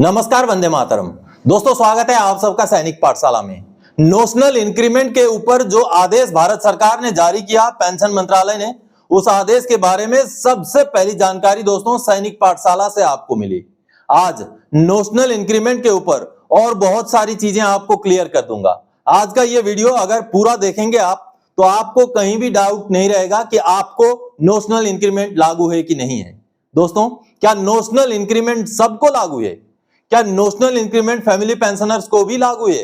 नमस्कार, वंदे मातरम। दोस्तों, स्वागत है आप सबका सैनिक पाठशाला में। नोशनल इंक्रीमेंट के ऊपर जो आदेश भारत सरकार ने जारी किया, पेंशन मंत्रालय ने, उस आदेश के बारे में सबसे पहली जानकारी दोस्तों सैनिक पाठशाला से आपको मिली। आज नोशनल इंक्रीमेंट के ऊपर और बहुत सारी चीजें आपको क्लियर कर दूंगा। आज का ये वीडियो अगर पूरा देखेंगे आप तो आपको कहीं भी डाउट नहीं रहेगा कि आपको नोशनल इंक्रीमेंट लागू है कि नहीं है। दोस्तों, क्या नोशनल इंक्रीमेंट सबको लागू है? क्या नोशनल इंक्रीमेंट फैमिली पेंशनर्स को भी लागू है?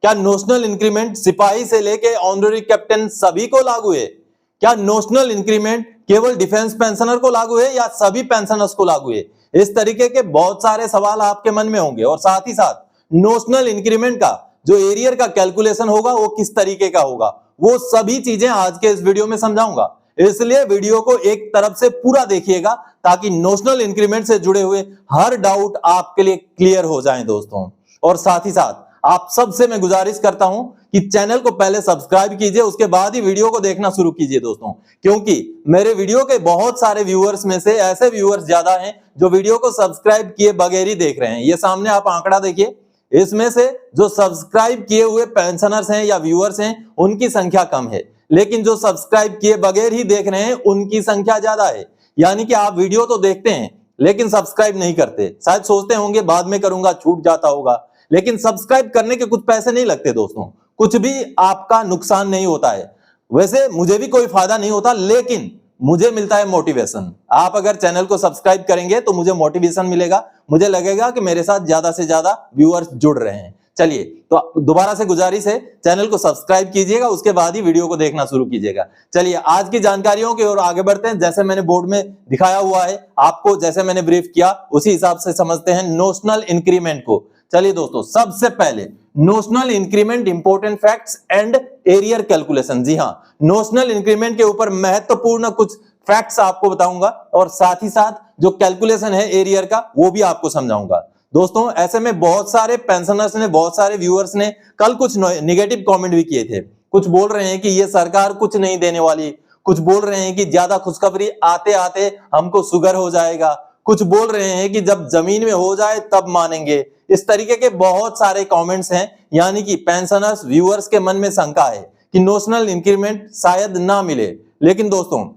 क्या नोशनल इंक्रीमेंट सिपाही से लेके ऑनररी कैप्टन सभी को लागू है? क्या नोशनल इंक्रीमेंट केवल डिफेंस पेंशनर को लागू है या सभी पेंशनर्स को लागू है? इस तरीके के बहुत सारे सवाल आपके मन में होंगे। और साथ ही साथ नोशनल इंक्रीमेंट का जो एरियर का कैलकुलेशन होगा वो किस तरीके का होगा, वो सभी चीजें आज के इस वीडियो में समझाऊंगा। इसलिए वीडियो को एक तरफ से पूरा देखिएगा ताकि नोशनल इंक्रीमेंट से जुड़े हुए हर डाउट आपके लिए क्लियर हो जाएं दोस्तों। और साथ ही साथ आप सबसे मैं गुजारिश करता हूं कि चैनल को पहले सब्सक्राइब कीजिए, उसके बाद ही वीडियो को देखना शुरू कीजिए दोस्तों, क्योंकि मेरे वीडियो के बहुत सारे व्यूअर्स में से ऐसे व्यूअर्स ज्यादा हैं जो वीडियो को सब्सक्राइब किए बगैर ही देख रहे हैं। ये सामने आप आंकड़ा देखिए, इसमें से जो सब्सक्राइब किए हुए पेंशनर्स हैं या व्यूअर्स हैं उनकी संख्या कम है, लेकिन जो सब्सक्राइब किए बगैर ही देख रहे हैं उनकी संख्या ज्यादा है। यानी कि आप वीडियो तो देखते हैं लेकिन सब्सक्राइब नहीं करते। शायद सोचते होंगे बाद में करूंगा, छूट जाता होगा, लेकिन सब्सक्राइब करने के कुछ पैसे नहीं लगते दोस्तों, कुछ भी आपका नुकसान नहीं होता है। वैसे मुझे भी कोई फायदा नहीं होता, लेकिन मुझे मिलता है मोटिवेशन। आप अगर चैनल को सब्सक्राइब करेंगे तो मुझे मोटिवेशन मिलेगा, मुझे लगेगा कि मेरे साथ ज्यादा से ज्यादा व्यूअर्स जुड़ रहे हैं। चलिए, तो दोबारा से गुजारिश है, चैनल को सब्सक्राइब कीजिएगा, उसके बाद ही वीडियो को देखना शुरू कीजिएगा। चलिए, आज की जानकारियों की ओर आगे बढ़ते हैं। जैसे मैंने बोर्ड में दिखाया हुआ है आपको, जैसे मैंने ब्रीफ किया उसी हिसाब से समझते हैं नोशनल इंक्रीमेंट को। चलिए दोस्तों, सबसे पहले notional increment important facts and arrear calculation. जी हाँ, नोशनल इंक्रीमेंट के ऊपर महत्वपूर्ण कुछ फैक्ट्स आपको बताऊंगा और साथ ही साथ जो कैलकुलेशन है एरियर का वो भी आपको समझाऊंगा। दोस्तों, ऐसे में बहुत सारे पेंशनर्स ने, बहुत सारे व्यूअर्स ने कल कुछ नेगेटिव कमेंट भी किए थे। कुछ बोल रहे हैं कि ये सरकार कुछ नहीं देने वाली, कुछ बोल रहे हैं कि ज्यादा खुशखबरी आते आते हमको शुगर हो जाएगा, कुछ बोल रहे हैं कि जब जमीन में हो जाए तब मानेंगे। इस तरीके के बहुत सारे कमेंट्स हैं, यानी कि पेंशनर्स व्यूअर्स के मन में शंका है कि नोशनल इंक्रीमेंट शायद ना मिले। लेकिन दोस्तों,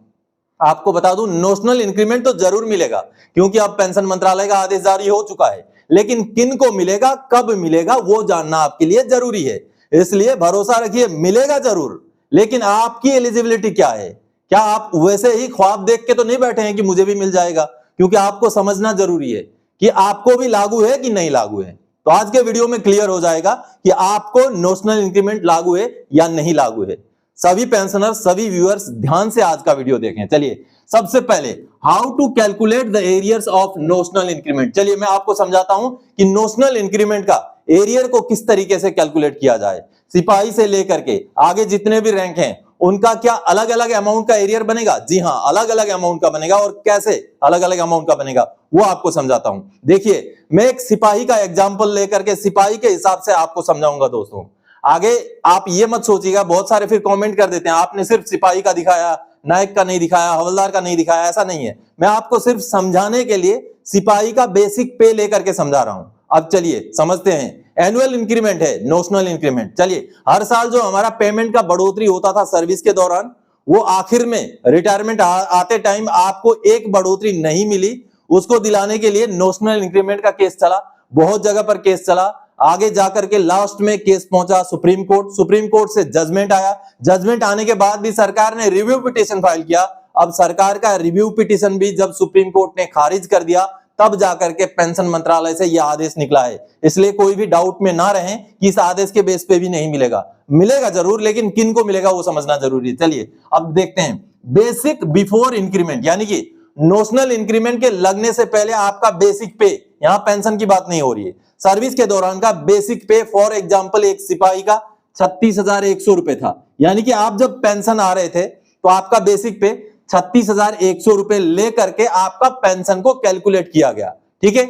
आपको बता दूं, नोशनल इंक्रीमेंट तो जरूर मिलेगा, क्योंकि अब पेंशन मंत्रालय का आदेश जारी हो चुका है। लेकिन किन को मिलेगा, कब मिलेगा, वो जानना आपके लिए जरूरी है। इसलिए भरोसा रखिए, मिलेगा जरूर, लेकिन आपकी एलिजिबिलिटी क्या है? क्या आप वैसे ही ख्वाब देख के तो नहीं बैठे हैं कि मुझे भी मिल जाएगा? क्योंकि आपको समझना जरूरी है कि आपको भी लागू है कि नहीं लागू है। तो आज के वीडियो में क्लियर हो जाएगा कि आपको नोशनल इंक्रीमेंट लागू है या नहीं लागू है। सभी पेंशनर, सभी व्यूअर्स ध्यान से आज का वीडियो देखें। चलिए, सबसे पहले how to calculate the arrears of notional increment. चलिए मैं आपको समझाता हूं कि नोशनल इंक्रीमेंट का एरियर को किस तरीके से कैलकुलेट किया जाए। सिपाही से लेकर के आगे जितने भी रैंक हैं उनका क्या अलग अलग अमाउंट का एरियर बनेगा? जी हां, अलग अलग अमाउंट का बनेगा। और कैसे अलग अलग अमाउंट का बनेगा वो आपको समझाता हूं। देखिए, मैं एक सिपाही का एग्जाम्पल लेकर के सिपाही के हिसाब से आपको समझाऊंगा दोस्तों। आगे आप ये मत सोचिएगा, बहुत सारे फिर कमेंट कर देते हैं आपने सिर्फ सिपाही का दिखाया, नायक का नहीं दिखाया, हवलदार का नहीं दिखाया। ऐसा नहीं है, मैं आपको सिर्फ समझाने के लिए सिपाही का बेसिक पे लेकर के समझा रहा हूं। अब चलिए समझते हैं। एनुअल इंक्रीमेंट है नोशनल इंक्रीमेंट। चलिए, हर साल जो हमारा पेमेंट का बढ़ोतरी होता था सर्विस के दौरान, वो आखिर में रिटायरमेंट आते टाइम आपको एक बढ़ोतरी नहीं मिली, उसको दिलाने के लिए नोशनल इंक्रीमेंट का केस चला, बहुत जगह पर केस चला। आगे जाकर के लास्ट में केस पहुंचा सुप्रीम कोर्ट, सुप्रीम कोर्ट से जजमेंट आया, जजमेंट आने के बाद भी सरकार ने रिव्यू पिटीशन फाइल किया। अब सरकार का रिव्यू पिटीशन भी जब सुप्रीम कोर्ट ने खारिज कर दिया, तब जाकर के पेंशन मंत्रालय से यह आदेश निकला है। इसलिए कोई भी डाउट में ना रहें कि इस आदेश के बेस पे भी नहीं मिलेगा, मिलेगा जरूर, लेकिन किन को मिलेगा वो समझना जरूरी है। चलिए अब देखते हैं बेसिक बिफोर इंक्रीमेंट, यानी कि नोशनल इंक्रीमेंट के लगने से पहले आपका बेसिक पे, यहां पेंशन की बात नहीं हो रही है, सर्विस के दौरान का बेसिक पे। फॉर एग्जांपल, एक सिपाही का 36,100 रुपए था, यानी कि आप जब पेंशन आ रहे थे तो आपका बेसिक पे 36,100 रुपए लेकर के आपका पेंशन को कैलकुलेट किया गया। ठीक है,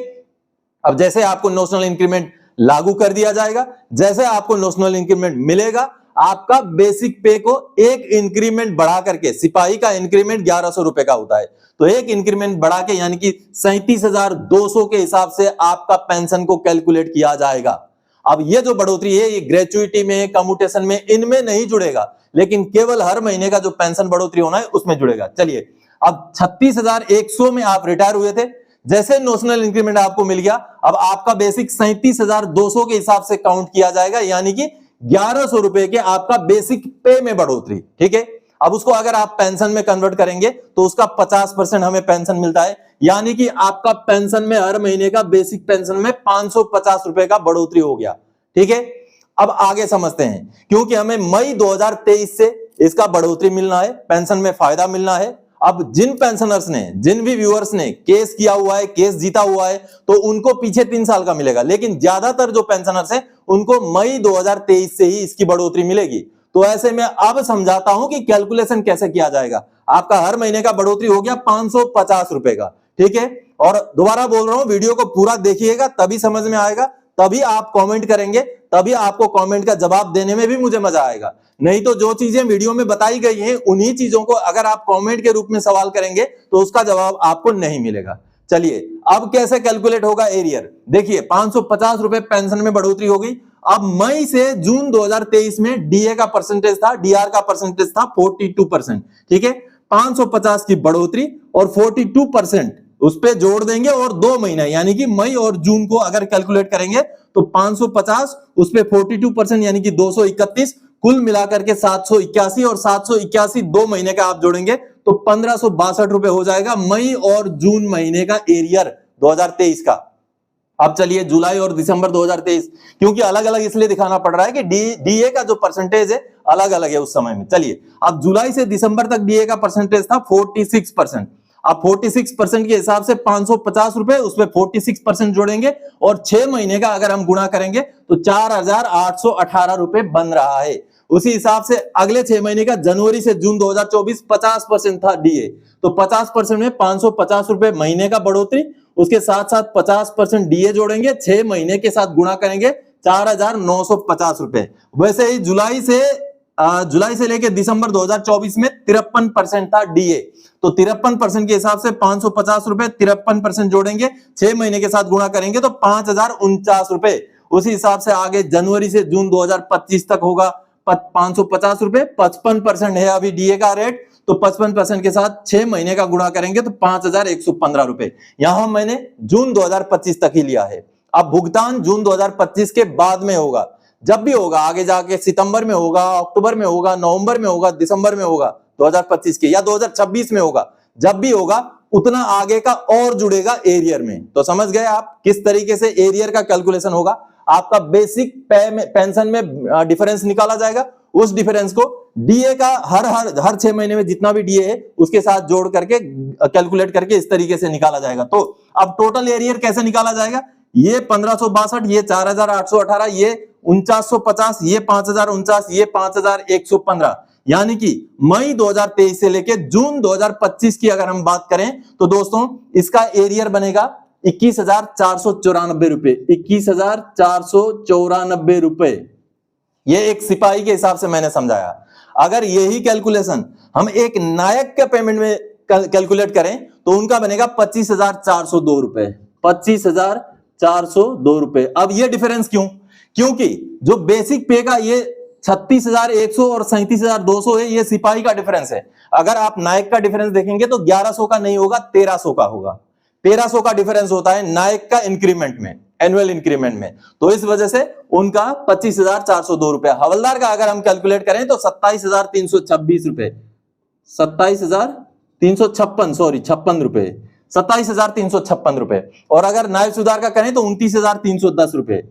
अब जैसे आपको नोशनल इंक्रीमेंट लागू कर दिया जाएगा, जैसे आपको नोशनल इंक्रीमेंट मिलेगा, आपका बेसिक पे को एक इंक्रीमेंट बढ़ा करके, सिपाही का इंक्रीमेंट 1100 रुपए का होता है, तो एक इंक्रीमेंट बढ़ा के यानी कि 37,200 के हिसाब से आपका पेंशन को कैलकुलेट किया जाएगा। अब ये जो बढ़ोतरी है ये ग्रेचुइटी में, कम्यूटेशन में, इनमें नहीं जुड़ेगा, लेकिन केवल हर महीने का जो पेंशन बढ़ोतरी होना है उसमें जुड़ेगा। चलिए, अब 36,100 में आप रिटायर हुए थे, जैसे नोशनल इंक्रीमेंट आपको मिल गया, अब आपका बेसिक 37,200 के हिसाब से काउंट किया जाएगा, यानी कि 1100 रुपए के आपका बेसिक पे में बढ़ोतरी। ठीक है, अब उसको अगर आप पेंशन में कन्वर्ट करेंगे तो उसका 50% हमें पेंशन मिलता है, यानी कि आपका पेंशन में हर महीने का बेसिक पेंशन में 550 रुपए का बढ़ोतरी हो गया। ठीक है, अब आगे समझते हैं, क्योंकि हमें मई 2023 से इसका बढ़ोतरी मिलना है, पेंशन में फायदा मिलना है। अब जिन पेंशनर्स ने, जिन भी व्यूअर्स ने केस किया हुआ है, केस जीता हुआ है, तो उनको पीछे 3 साल का मिलेगा, लेकिन ज्यादातर जो पेंशनर्स हैं उनको मई 2023 से ही इसकी बढ़ोतरी मिलेगी। तो ऐसे में अब समझाता हूं कि कैलकुलेशन कैसे किया जाएगा। आपका हर महीने का बढ़ोतरी हो गया 550 रुपए का। ठीक है, और दोबारा बोल रहा हूं, वीडियो को पूरा देखिएगा तभी समझ में आएगा, तभी आप कमेंट करेंगे, तभी आपको कमेंट का जवाब देने में भी मुझे मजा आएगा। नहीं तो जो चीजें वीडियो में बताई गई हैं उन्हीं चीजों को अगर आप कमेंट के रूप में सवाल करेंगे तो उसका जवाब आपको नहीं मिलेगा। चलिए, अब कैसे कैलकुलेट होगा एरियर, देखिए 550 रुपए पेंशन में बढ़ोतरी हो गई। अब मई से जून 2023 में डीए का परसेंटेज था, डीआर का परसेंटेज था 42%। ठीक है, 550 की बढ़ोतरी और 42% उस पे जोड़ देंगे और 2 महीना यानी कि मई और जून को अगर कैलकुलेट करेंगे तो 550 उस पे 42% यानी कि 231, कुल मिलाकर के 781, और 781 2 महीने का आप जोड़ेंगे तो 1562 रुपए हो जाएगा मई और जून महीने का एरियर 2023 का। अब चलिए जुलाई और दिसंबर 2023, क्योंकि अलग अलग इसलिए दिखाना पड़ रहा है कि डीए का जो परसेंटेज है अलग अलग है उस समय में। चलिए, अब जुलाई से दिसंबर तक डीए का परसेंटेज था 46%। अब 46% के हिसाब से 550 रुपए उस पर 46% जोड़ेंगे और 6 महीने का अगर हम गुणा करेंगे तो 4,818 रुपए बन रहा है। उसी हिसाब से अगले 6 महीने का जनवरी से जून 2024 50% था डीए, तो 50% में 550 रुपए महीने का बढ़ोतरी, उसके साथ साथ 50% डीए जोड़ेंगे, 6 महीने के साथ गुणा करेंगे 4,950 रुपए। वैसे ही जुलाई से लेके दिसंबर 2024 में 53% था डीए, तो 53% के हिसाब से 550 रुपए, 53% जोड़ेंगे, 6 महीने के साथ गुणा करेंगे तो 5,049 रुपए। उसी हिसाब से आगे जनवरी से जून 2025 तक होगा 550 रुपए, 55% है अभी डीए का रेट, तो 55% के साथ 6 महीने का गुणा करेंगे तो 5,115 रुपए। यहां मैंने जून 2025 तक ही लिया है। अब भुगतान जून 2025 के बाद में होगा, जब भी होगा आगे जाके सितंबर में होगा, अक्टूबर में होगा, नवंबर में होगा, दिसंबर में होगा 2025 के, या 2026 में होगा, जब भी होगा उतना आगे का और जुड़ेगा एरियर में। तो समझ गए आप किस तरीके से एरियर का कैलकुलेशन होगा। आपका बेसिक पेंशन में डिफरेंस निकाला जाएगा, उस डिफरेंस को डीए का हर 6 महीने में जितना भी डीए है उसके साथ जोड़ करके कैलकुलेट करके इस तरीके से निकाला जाएगा। तो अब टोटल एरियर कैसे निकाला जाएगा, ये 1562, ये 4,818, ये 4950, ये 5,049, ये 5,115, यानी कि मई 2023 से लेके जून 2025 की अगर हम बात करें तो दोस्तों इसका एरियर बनेगा 21,494 रुपए, 21,494 रुपए। ये एक सिपाही के हिसाब से मैंने समझाया। अगर यही कैलकुलेशन हम एक नायक के पेमेंट में कैलकुलेट करें तो उनका बनेगा 25,402 रुपए, 25,402 रुपए। अब ये डिफरेंस क्यों, क्योंकि जो बेसिक पे का ये 36,100 और 37,200 है, ये सिपाही का डिफरेंस है। अगर आप नायक का डिफरेंस देखेंगे तो 1100 का नहीं होगा, 1300 का होगा। 1300 का डिफरेंस होता है नायक का इंक्रीमेंट में, एनुअल इंक्रीमेंट में, तो इस वजह से उनका 25,402 रुपए। हवलदार का अगर हम कैलकुलेट करें तो 27,326 रुपए, 56 रुपए, 27,356 रुपए। और अगर नायब सुधार का करें तो 29,310 रुपए,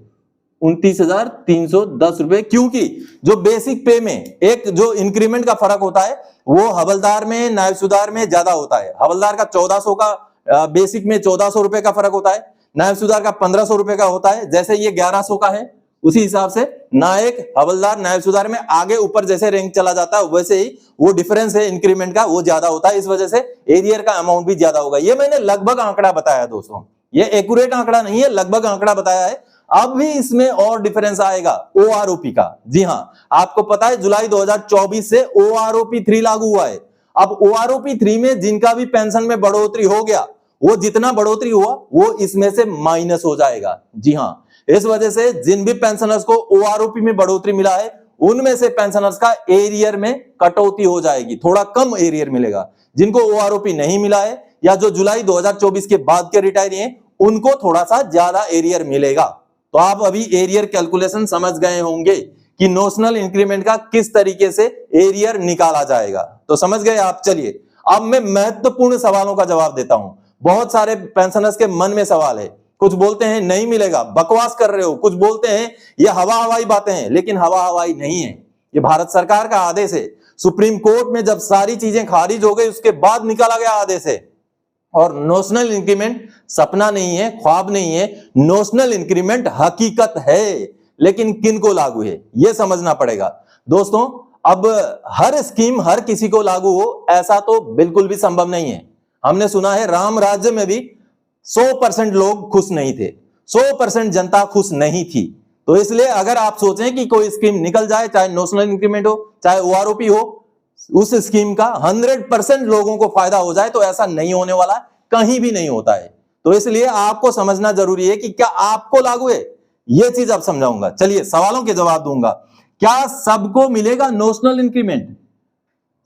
29,310 रुपए। क्योंकि जो बेसिक पे में एक जो इंक्रीमेंट का फर्क होता है वो हवलदार में, नायब सुधार में ज्यादा होता है। हवलदार का 1400 का बेसिक में 1400 रुपए का फर्क होता है, नायब सुधार का 1500 रुपए का होता है। जैसे ये 1100 का है, उसी हिसाब से नायक, हवलदार, नायब सुधार में आगे ऊपर जैसे रैंक चला जाता है वैसे ही वो डिफरेंस है इंक्रीमेंट का वो ज्यादा होता है। इस वजह से एरियर का अमाउंट भी ज्यादा होगा। ये मैंने लगभग आंकड़ा बताया दोस्तों, ये एक्यूरेट आंकड़ा नहीं है, लगभग आंकड़ा बताया है। अब भी इसमें और डिफरेंस आएगा ओआरओपी का। जी हां, आपको पता है जुलाई 2024 से ओआरओपी 3 लागू हुआ है। अब ओआरओपी 3 में जिनका भी पेंशन में बढ़ोतरी हो गया, वो जितना बढ़ोतरी हुआ वो इसमें से माइनस हो जाएगा। जी हां, इस वजह से जिन भी पेंशनर्स को ओआरओपी में बढ़ोतरी मिला है, उनमें से पेंशनर्स का एरियर में कटौती हो जाएगी, थोड़ा कम एरियर मिलेगा। जिनको ओआरओपी नहीं मिला है या जो जुलाई 2024 के बाद के रिटायरी हैं, उनको थोड़ा सा ज्यादा एरियर मिलेगा। तो आप अभी एरियर कैलकुलेशन समझ गए होंगे कि नोशनल इंक्रीमेंट का किस तरीके से एरियर निकाला जाएगा। तो समझ गए आप। चलिए अब मैं महत्वपूर्ण सवालों का जवाब देता हूं। बहुत सारे पेंशनर्स के मन में सवाल है, कुछ बोलते हैं नहीं मिलेगा, बकवास कर रहे हो, कुछ बोलते हैं ये हवा हवाई बातें हैं, लेकिन हवा हवाई नहीं है, ये भारत सरकार का आदेश है। सुप्रीम कोर्ट में जब सारी चीजें खारिज हो गई उसके बाद निकाला गया आदेश है। और नोशनल इंक्रीमेंट सपना नहीं है, ख्वाब नहीं है, नोशनल इंक्रीमेंट हकीकत है। लेकिन किन को लागू है यह समझना पड़ेगा दोस्तों। अब हर स्कीम हर किसी को लागू हो ऐसा तो बिल्कुल भी संभव नहीं है। हमने सुना है राम राज्य में भी 100% लोग खुश नहीं थे, 100% जनता खुश नहीं थी। तो इसलिए अगर आप सोचें कि कोई स्कीम निकल जाए, चाहे नोशनल इंक्रीमेंट हो चाहे ओआरओपी हो, उस स्कीम का 100% लोगों को फायदा हो जाए, तो ऐसा नहीं होने वाला, कहीं भी नहीं होता है। तो इसलिए आपको समझना जरूरी है कि क्या आपको लागू है, यह चीज अब समझाऊंगा। चलिए सवालों के जवाब दूंगा। क्या सबको मिलेगा नोशनल इंक्रीमेंट?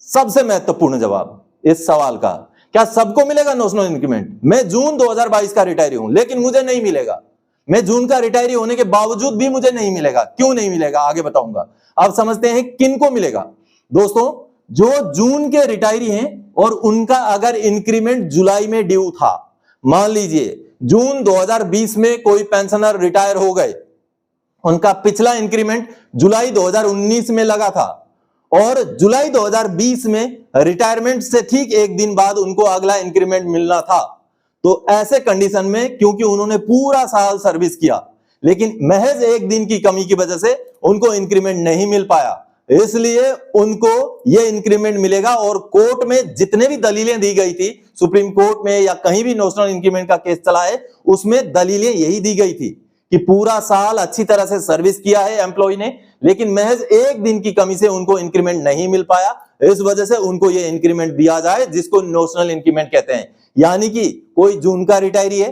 सबसे महत्वपूर्ण जवाब इस सवाल का, क्या सबको मिलेगा नोशनल इंक्रीमेंट? मैं जून 2022 का रिटायरी हूं लेकिन मुझे नहीं मिलेगा। मैं जून का रिटायरी होने के बावजूद भी मुझे नहीं मिलेगा। क्यों नहीं मिलेगा आगे बताऊंगा। अब समझते हैं किन को मिलेगा। दोस्तों जो जून के रिटायरी हैं और उनका अगर इंक्रीमेंट जुलाई में ड्यू था, मान लीजिए जून 2020 में कोई पेंशनर रिटायर हो गए, उनका पिछला इंक्रीमेंट जुलाई 2019 में लगा था और जुलाई 2020 में रिटायरमेंट से ठीक एक दिन बाद उनको अगला इंक्रीमेंट मिलना था। तो ऐसे कंडीशन में क्योंकि उन्होंने पूरा साल सर्विस किया लेकिन महज एक दिन की कमी की वजह से उनको इंक्रीमेंट नहीं मिल पाया, इसलिए उनको यह इंक्रीमेंट मिलेगा। और कोर्ट में जितने भी दलीलें दी गई थी, सुप्रीम कोर्ट में या कहीं भी नोशनल इंक्रीमेंट का केस चला है, उसमें दलीलें यही दी गई थी कि पूरा साल अच्छी तरह से सर्विस किया है एम्प्लॉय ने, लेकिन महज एक दिन की कमी से उनको इंक्रीमेंट नहीं मिल पाया, इस वजह से उनको यह इंक्रीमेंट दिया जाए जिसको नोशनल इंक्रीमेंट कहते हैं। यानी कि कोई जून का रिटायरी है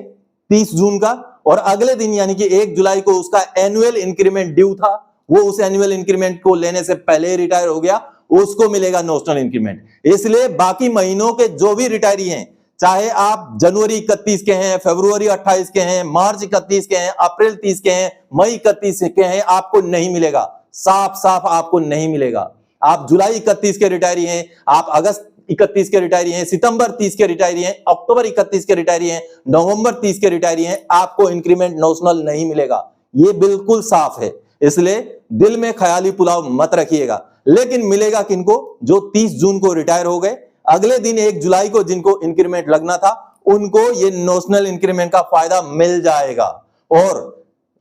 30 जून का और अगले दिन यानी कि 1 जुलाई को उसका एनुअल इंक्रीमेंट ड्यू था, वो उस एनुअल इंक्रीमेंट को लेने से पहले रिटायर हो गया, उसको मिलेगा नोशनल इंक्रीमेंट। इसलिए बाकी महीनों के जो भी रिटायरी हैं, चाहे आप जनवरी 31 के हैं, फरवरी 28 के हैं, मार्च 31 के हैं, अप्रैल 30 के हैं, मई 31 के हैं, आपको नहीं मिलेगा। साफ साफ आपको नहीं मिलेगा। आप जुलाई 31 के रिटायरी हैं, आप अगस्त 31 के रिटायरी हैं, सितंबर 30 के रिटायरी हैं, अक्टूबर 31 के रिटायरी हैं, नवंबर 30 के रिटायरी हैं, आपको इंक्रीमेंट नोशनल नहीं मिलेगा। ये बिल्कुल साफ है। इसलिए दिल में ख्याली पुलाव मत रखिएगा। लेकिन मिलेगा किनको? जो 30 जून को रिटायर हो गए, अगले दिन 1 जुलाई को जिनको इंक्रीमेंट लगना था, उनको ये नोशनल इंक्रीमेंट का फायदा मिल जाएगा। और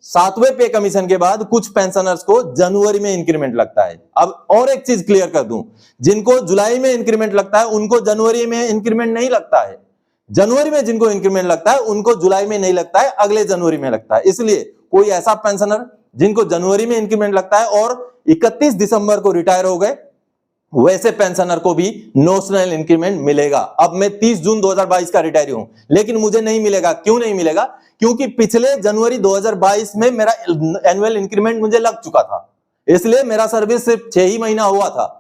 7वें पे कमीशन के बाद कुछ पेंशनर्स को जनवरी में इंक्रीमेंट लगता है। अब और एक चीज क्लियर कर दूं, जिनको जुलाई में इंक्रीमेंट लगता है उनको जनवरी में इंक्रीमेंट नहीं लगता है। जनवरी में जिनको इंक्रीमेंट लगता है उनको जुलाई में नहीं लगता है, अगले जनवरी में लगता है। इसलिए कोई ऐसा पेंशनर जिनको जनवरी में इंक्रीमेंट लगता है और 31 दिसंबर को रिटायर हो गए, वैसे पेंशनर को भी नोशनल इंक्रीमेंट मिलेगा। अब मैं 30 जून 2022 का रिटायरी हूं लेकिन मुझे नहीं मिलेगा। क्यों नहीं मिलेगा? क्योंकि पिछले जनवरी 2022 में मेरा एनुअल इंक्रीमेंट मुझे लग चुका था, इसलिए मेरा सर्विस सिर्फ 6 ही महीना हुआ था।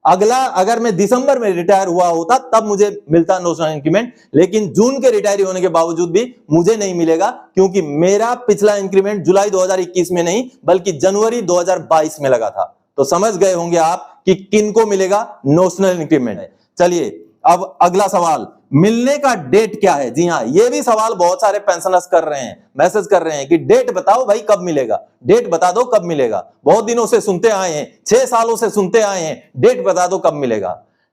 अगला अगर मैं दिसंबर में रिटायर हुआ होता तब मुझे मिलता नोशनल इंक्रीमेंट, लेकिन जून के रिटायरी होने के बावजूद भी मुझे नहीं मिलेगा क्योंकि मेरा पिछला इंक्रीमेंट जुलाई 2021 में नहीं बल्कि जनवरी 2022 में लगा था। तो समझ गए होंगे आप कि किनको मिलेगा नोशनल इंक्रीमेंट। चलिए अब अगला सवाल, मिलने का डेट क्या है? जी हां, यह भी सवाल बहुत सारे पेंशनर्स कर रहे हैं, मैसेज कर रहे हैं कि डेट बताओ भाई कब मिलेगा, डेट बता दो कब मिलेगा। बहुत दिनों से सुनते आए हैं, 6 सालों से सुनते आए हैं, डेट बता दो कब मिलेगा।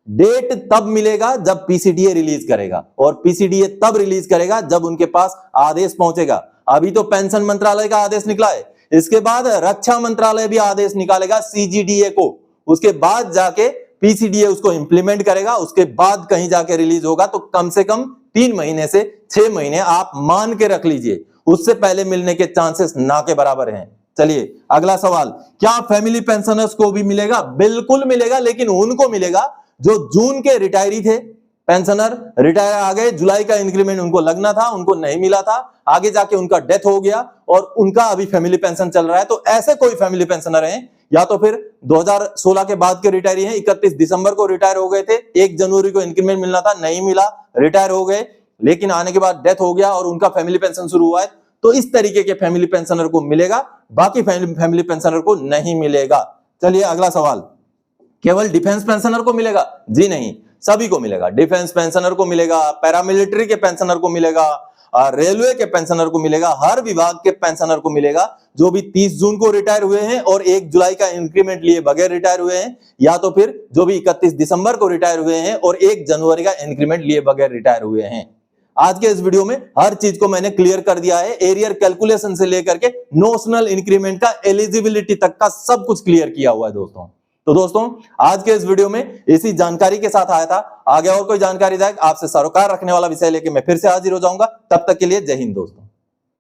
डेट तब मिलेगा जब पीसीडीए रिलीज करेगा, और पीसीडीए तब रिलीज करेगा जब उनके पास आदेश पहुंचेगा। अभी तो पेंशन मंत्रालय का आदेश निकला है, इसके बाद रक्षा मंत्रालय भी आदेश निकालेगा सीजीडीए को, उसके बाद जाके पीसीडीए उसको इंप्लीमेंट करेगा, उसके बाद कहीं जाके रिलीज होगा। तो कम से कम 3 महीने से 6 महीने आप मान के रख लीजिए, उससे पहले मिलने के चांसेस ना के बराबर हैं। चलिए अगला सवाल, क्या फैमिली पेंशनर्स को भी मिलेगा? बिल्कुल मिलेगा, लेकिन उनको मिलेगा जो जून के रिटायरी थे। पेंशनर रिटायर आ गए, जुलाई का इंक्रीमेंट उनको लगना था, उनको नहीं मिला था, आगे जाके उनका डेथ हो गया और उनका अभी फैमिली पेंशन चल रहा है। तो ऐसे कोई फैमिली पेंशनर हैं, या तो फिर 2016 के बाद के रिटायरी हैं, 31 दिसंबर को रिटायर हो गए थे, 1 जनवरी को इंक्रीमेंट मिलना था, नहीं मिला, रिटायर हो गए, लेकिन आने के बाद डेथ हो गया और उनका फैमिली पेंशन शुरू हुआ है। तो इस तरीके के फैमिली पेंशनर को मिलेगा, बाकी फैमिली पेंशनर को नहीं मिलेगा। चलिए अगला सवाल, केवल डिफेंस पेंशनर को मिलेगा? जी नहीं, सभी को मिलेगा। डिफेंस पेंशनर को मिलेगा, पैरामिलिट्री के पेंशनर को मिलेगा, रेलवे के पेंशनर को मिलेगा, हर विभाग के पेंशनर को मिलेगा जो भी 30 जून को रिटायर हुए हैं और 1 जुलाई का इंक्रीमेंट लिए बगैर रिटायर हुए हैं, या तो फिर जो भी 31 दिसंबर को रिटायर हुए हैं और 1 जनवरी का इंक्रीमेंट लिए बगैर रिटायर हुए हैं। आज के इस वीडियो में हर चीज को मैंने क्लियर कर दिया है, एरियर कैलकुलेशन से लेकर के नोशनल इंक्रीमेंट का एलिजिबिलिटी तक का सब कुछ क्लियर किया हुआ है दोस्तों। तो दोस्तों आज के इस वीडियो में इसी जानकारी के साथ आया था। आगे और कोई जानकारी आपसे सरोकार रखने वाला विषय लेके मैं फिर से हाजिर हो जाऊंगा। तब तक के लिए जय हिंद दोस्तों।